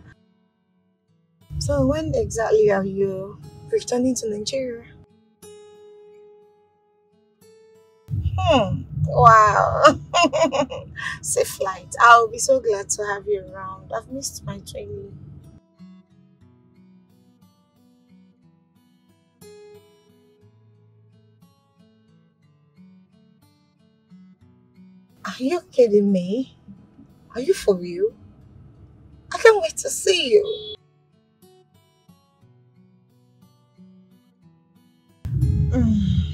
So when exactly are you returning to Nigeria? Wow. Safe flight. I'll be so glad to have you around. I've missed my training. Are you kidding me? Are you for real? I can't wait to see you.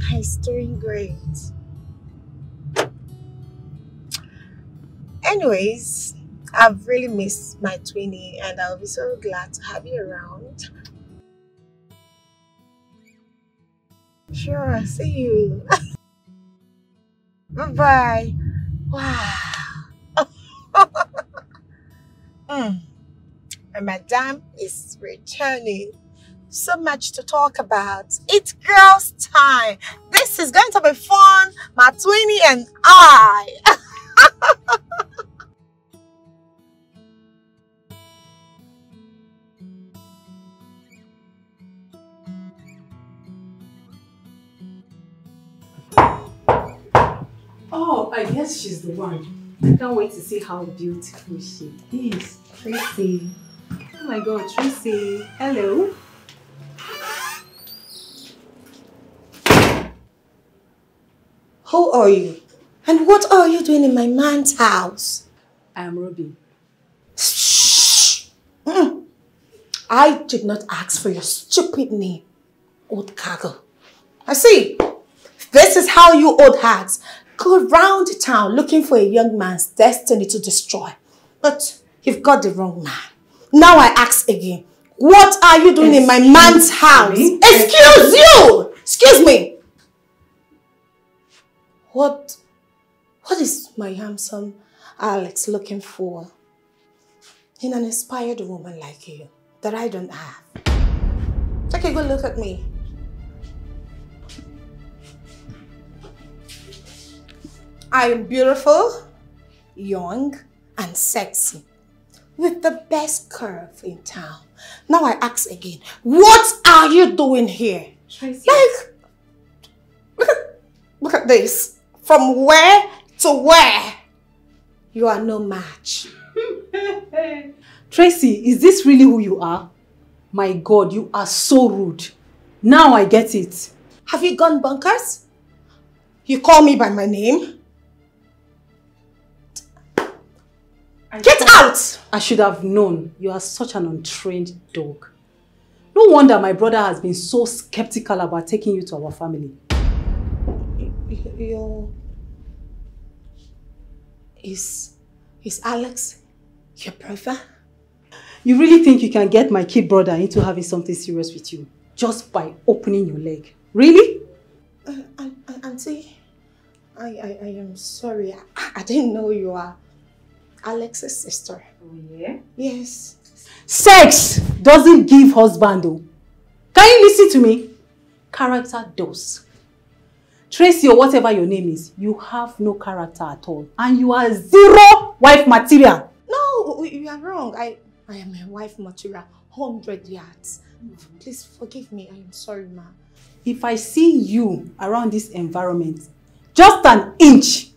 He's doing great. Anyways, I've really missed my twinnie and I'll be so glad to have you around. Sure, see you. Bye-bye. Wow. My madam is returning. So much to talk about. It's girls' time. This is going to be fun. My twinnie and I. Oh, I guess she's the one. I can't wait to see how beautiful she is. Tracy. Oh my God, Tracy. Hello. Who are you? And what are you doing in my man's house? I am Ruby. Shh! I did not ask for your stupid name, old cargo. I see. This is how you old hags go round town looking for a young man's destiny to destroy. But you've got the wrong man. Now I ask again, what are you doing in my man's house? Excuse you! Excuse me! What is my handsome Alex looking for in an inspired woman like you that I don't have? Take a good look at me. I am beautiful, young, and sexy, with the best curve in town. Now I ask again, what are you doing here? Tracy. Look at this. From where to where? You are no match. Tracy, is this really who you are? My God, you are so rude. Now I get it. Have you gone bonkers? You call me by my name? Get out! I should have known. You are such an untrained dog. No wonder my brother has been so skeptical about taking you to our family. Is Alex your brother? You really think you can get my kid brother into having something serious with you just by opening your leg? Really? Auntie, I am sorry. I didn't know you are Alex's sister. Oh, yeah? Yes. Sex doesn't give husband, though. Can you listen to me? Character does. Tracy or whatever your name is, you have no character at all. And you are zero wife material. No, you are wrong. I am a wife material. 100 yards. Please forgive me. I am sorry, ma. If I see you around this environment, just an inch,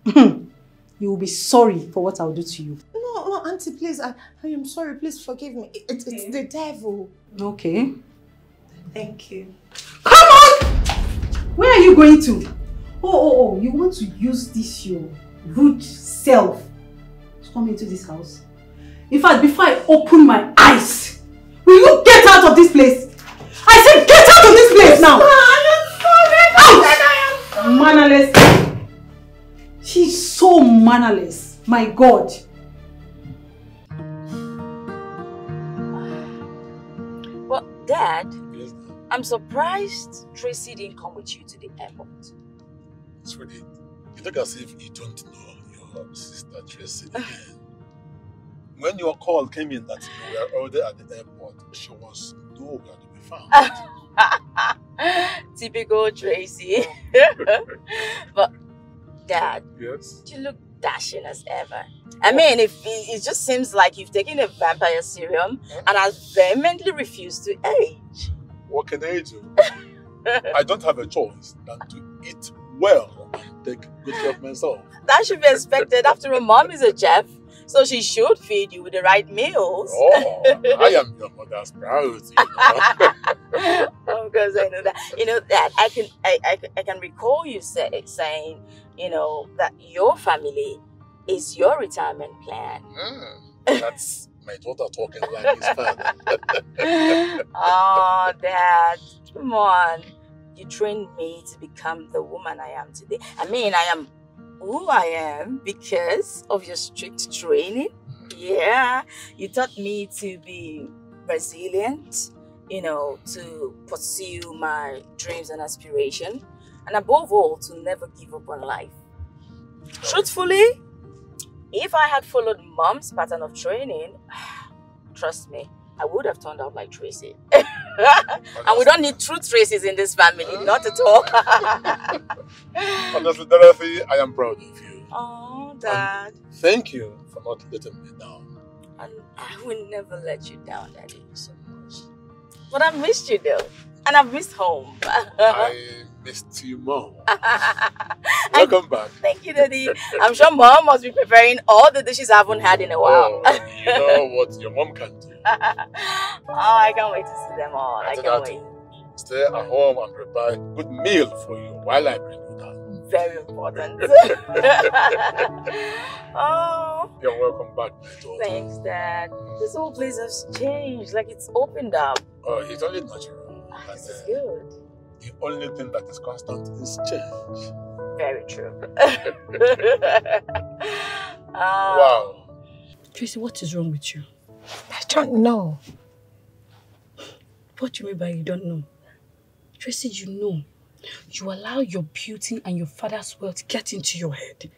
you will be sorry for what I will do to you. No, auntie, please. I am sorry. Please forgive me. It's the devil. Okay. Thank you. Come on! Where are you going to? Oh, you want to use this your rude self to come into this house? In fact, before I open my eyes, will you get out of this place? I said get out of this place now! Out! Mannerless. She's so mannerless. My God. Well, Dad, I'm surprised Tracy didn't come with you to the airport. Sweetie, you look as if you don't know your sister Tracy again. When your call came in that you were already at the airport, she was nowhere to be found. Typical Tracy. But Dad, yes? you look dashing as ever. I mean, it just seems like you've taken a vampire serum and has vehemently refused to age. What can I do? I don't have a choice than to eat well and take good care of myself. That should be expected. After all, Mom is a chef, so she should feed you with the right meals. Oh, I am your mother's priority, you know. Of course, I know that. You know that I can recall you saying, you know, that your family is your retirement plan. That's my daughter talking like his father. Oh, Dad, come on. You trained me to become the woman I am today. I mean, I am who I am because of your strict training. Yeah, you taught me to be resilient, you know, to pursue my dreams and aspiration, and above all, to never give up on life. Truthfully, if I had followed Mom's pattern of training, trust me, I would have turned out like Tracy. And we don't need true Tracies in this family, not at all. Honestly, Dorothy, I am proud of you. Oh, Dad. And thank you for not letting me down. And I will never let you down, Daddy. So much. But I missed you though. And I've missed home. I missed you more. Welcome back. Thank you, Daddy. I'm sure Mom must be preparing all the dishes I haven't had in a while. Oh, you know what your mom can do. Oh, I can't wait to see them all. I can't wait. Stay at home and prepare a good meal for you while I bring you down. Very important. Oh. You're welcome back, my daughter. Thanks, Dad. This whole place has changed. Like it's opened up. Oh, it's only natural. This is good. The only thing that is constant is change. Very true. Wow. Tracy, what is wrong with you? I don't know. What do you mean by you don't know? Tracy, you know. You allow your beauty and your father's wealth get into your head.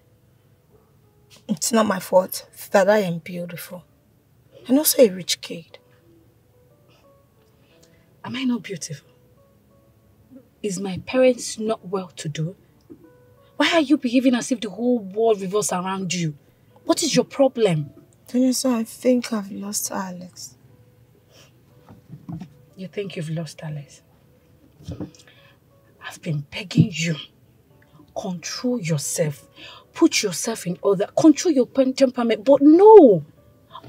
It's not my fault that I am beautiful. And also a rich kid. Am I not beautiful? Is my parents not well-to-do? Why are you behaving as if the whole world revolves around you? What is your problem? Denisa, I think I've lost Alex. You think you've lost Alex? I've been begging you. Control yourself. Put yourself in order. Control your temperament. But no!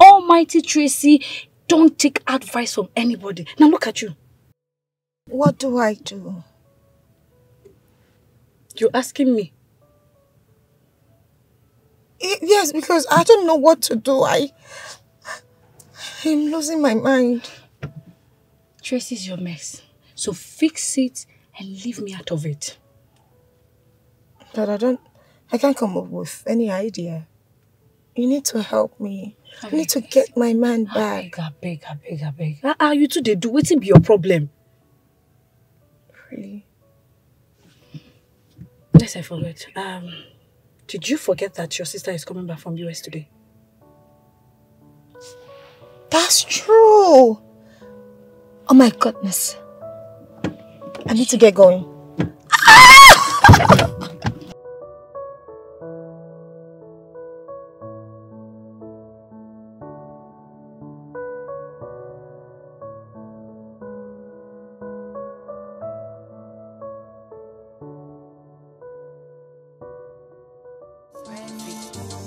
Almighty Tracy, don't take advice from anybody. Now look at you. What do I do? You're asking me? Yes, because I don't know what to do. I'm losing my mind. Tracy's your mess. So fix it and leave me out of it. But I can't come up with any idea. You need to help me. I need to get my man back. I beg. You two they do. What's be your problem? Really? Yes, I forgot. Did you forget that your sister is coming back from US today? That's true. Oh my goodness. I need to get going.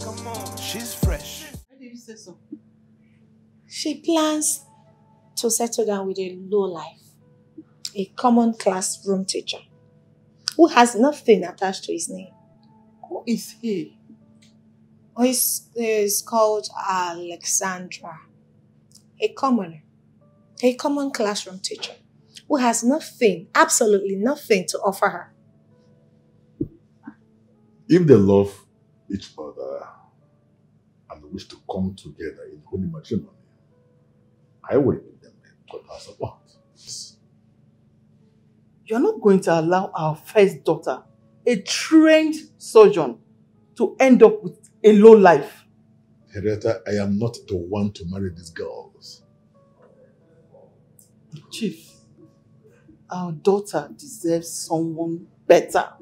Come on, she's fresh. Why did you say so? She plans to settle down with a low life, a common classroom teacher who has nothing attached to his name. Who is he? Oh, he's called Alexandra, a common classroom teacher who has nothing, absolutely nothing to offer her. If they love each other and wish to come together in holy matrimony, I will give them total support. You're not going to allow our first daughter, a trained surgeon, to end up with a low life. Henrietta, I am not the one to marry these girls. Chief, our daughter deserves someone better.